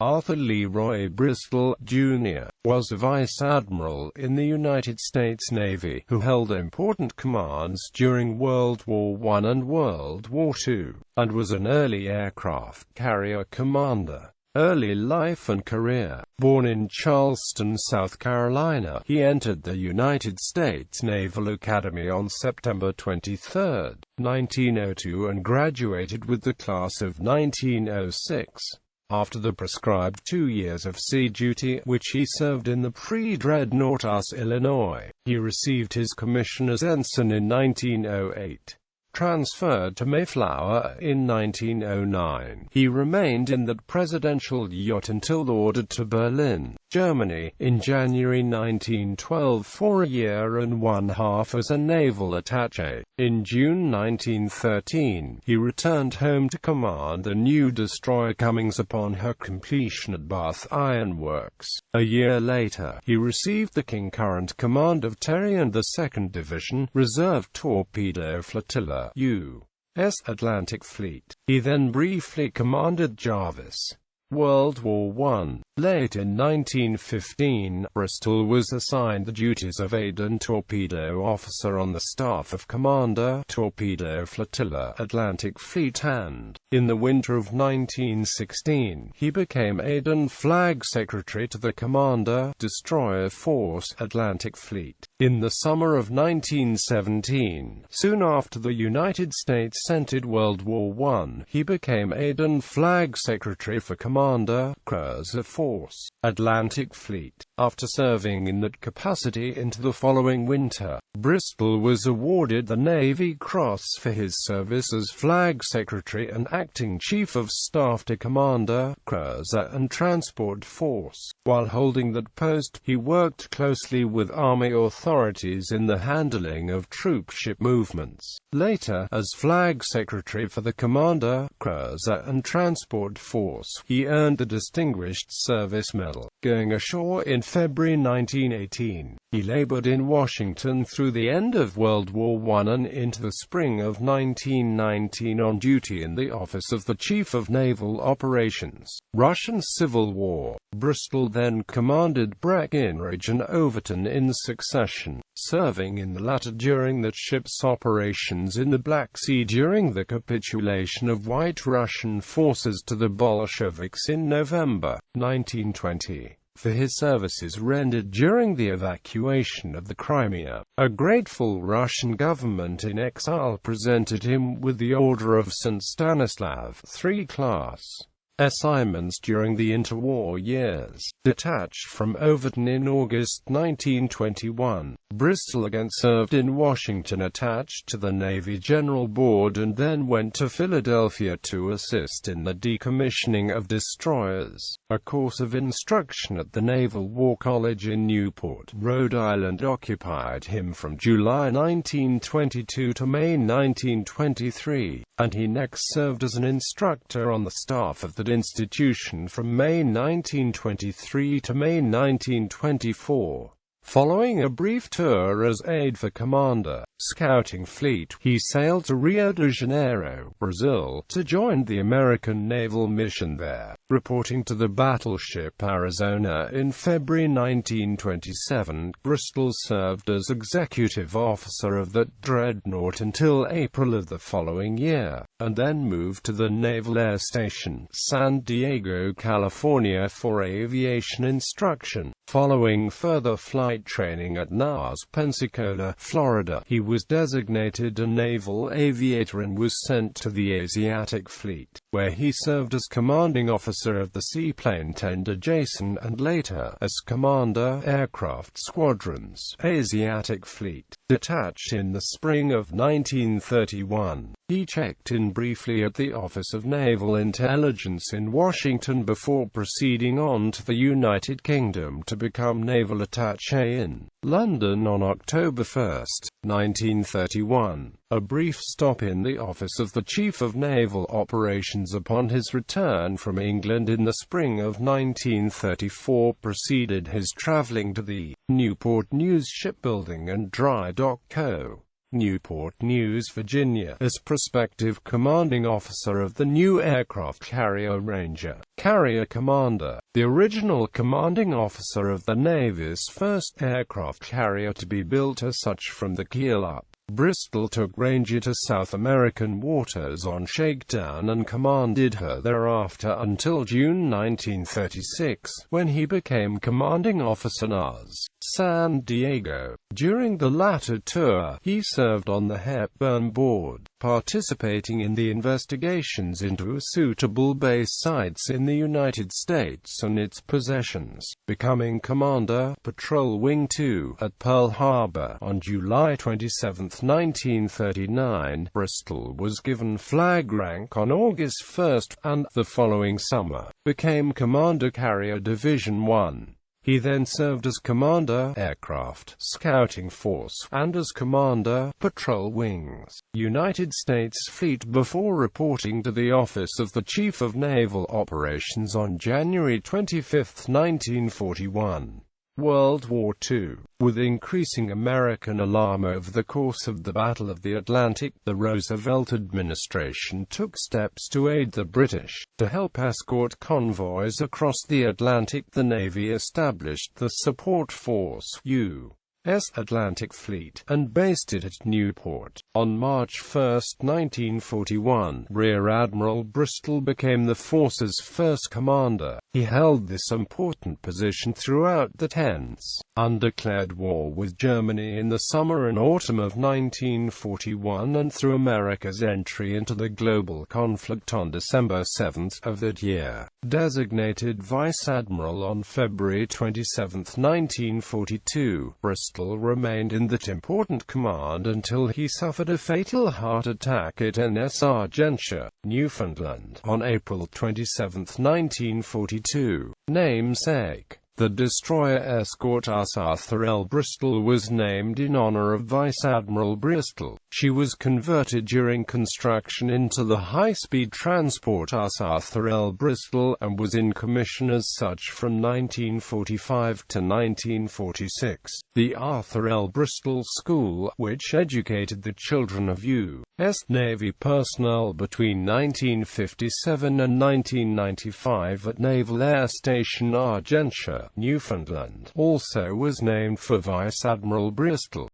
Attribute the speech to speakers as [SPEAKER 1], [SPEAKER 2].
[SPEAKER 1] Arthur LeRoy Bristol, Jr., was a Vice Admiral in the United States Navy, who held important commands during World War I and World War II, and was an early aircraft carrier commander. Early life and career. Born in Charleston, South Carolina, he entered the United States Naval Academy on September 23, 1902 and graduated with the class of 1906. After the prescribed 2 years of sea duty, which he served in the pre-dreadnought USS Illinois, he received his commission as ensign in 1908. Transferred to Mayflower in 1909, he remained in that presidential yacht until ordered to Berlin, Germany, in January 1912 for a year and 1/2 as a naval attaché. In June 1913, he returned home to command the new destroyer Cummings upon her completion at Bath Iron Works. A year later, he received the concurrent command of Terry and the 2nd Division, Reserve Torpedo Flotilla, U.S. Atlantic Fleet. He then briefly commanded Jarvis. World War I. Late in 1915, Bristol was assigned the duties of aide and torpedo officer on the staff of Commander, Torpedo Flotilla, Atlantic Fleet, and, in the winter of 1916, he became aide and flag secretary to the Commander, Destroyer Force, Atlantic Fleet. In the summer of 1917, soon after the United States entered World War I, he became aide and flag secretary for Commander, Cruiser Force, Atlantic Fleet. After serving in that capacity into the following winter, Bristol was awarded the Navy Cross for his service as Flag Secretary and Acting Chief of Staff to Commander, Cruiser and Transport Force. While holding that post, he worked closely with Army authorities in the handling of troop ship movements. Later, as Flag Secretary for the Commander, Cruiser and Transport Force, he earned the Distinguished Service Medal. Going ashore in February 1918, he labored in Washington through the end of World War I and into the spring of 1919 on duty in the office of the Chief of Naval Operations. Russian Civil War. Bristol then commanded Breckinridge and Overton in succession, serving in the latter during the ship's operations in the Black Sea during the capitulation of White Russian forces to the Bolsheviks in November 1920. For his services rendered during the evacuation of the Crimea, a grateful Russian government in exile presented him with the Order of St. Stanislav III class. Assignments during the interwar years. Detached from Overton in August 1921, Bristol again served in Washington attached to the Navy General Board and then went to Philadelphia to assist in the decommissioning of destroyers. A course of instruction at the Naval War College in Newport, Rhode Island occupied him from July 1922 to May 1923, and he next served as an instructor on the staff of the institution from May 1923 to May 1924. Following a brief tour as aide for Commander, Scouting Fleet, he sailed to Rio de Janeiro, Brazil, to join the American naval mission there. Reporting to the battleship Arizona in February 1927, Bristol served as executive officer of that dreadnought until April of the following year, and then moved to the Naval Air Station, San Diego, California for aviation instruction. Following further flight training at NAS, Pensacola, Florida, he was designated a naval aviator and was sent to the Asiatic Fleet, where he served as commanding officer of the seaplane tender Jason and later as commander, aircraft squadrons, Asiatic Fleet. Detached in the spring of 1931, he checked in briefly at the Office of Naval Intelligence in Washington before proceeding on to the United Kingdom to become naval attaché in London on October 1, 1931. A brief stop in the office of the Chief of Naval Operations upon his return from England in the spring of 1934 preceded his travelling to the Newport News Shipbuilding and Dry Dock Co. Newport News, Virginia, as prospective commanding officer of the new aircraft carrier Ranger. Carrier Commander, the original commanding officer of the Navy's first aircraft carrier to be built as such from the keel up. Bristol took Ranger to South American waters on shakedown and commanded her thereafter until June 1936, when he became commanding officer NAS, San Diego. During the latter tour, he served on the Hepburn Board, participating in the investigations into suitable base sites in the United States and its possessions, becoming Commander, Patrol Wing 2, at Pearl Harbor. On July 27, 1939, Bristol was given flag rank on August 1, and, the following summer, became Commander Carrier Division 1. He then served as Commander, Aircraft Scouting Force, and as Commander, Patrol Wings, United States Fleet before reporting to the Office of the Chief of Naval Operations on January 25, 1941. World War II. With increasing American alarm over the course of the Battle of the Atlantic, the Roosevelt administration took steps to aid the British. To help escort convoys across the Atlantic, the Navy established the Support Force U.S. Atlantic Fleet, and based it at Newport. On March 1, 1941, Rear Admiral Bristol became the force's first commander. He held this important position throughout the tense, undeclared war with Germany in the summer and autumn of 1941 and through America's entry into the global conflict on December 7 of that year. Designated Vice Admiral on February 27, 1942, Bristol remained in that important command until he suffered a fatal heart attack at NS Argentia, Newfoundland, on April 27, 1942. Namesake. The destroyer escort Arthur L. Bristol was named in honor of Vice Admiral Bristol. She was converted during construction into the high-speed transport Arthur L. Bristol, and was in commission as such from 1945 to 1946. The Arthur L. Bristol School, which educated the children of U.S. Navy personnel between 1957 and 1995 at Naval Air Station Argentia, Newfoundland, also was named for Vice Admiral Bristol.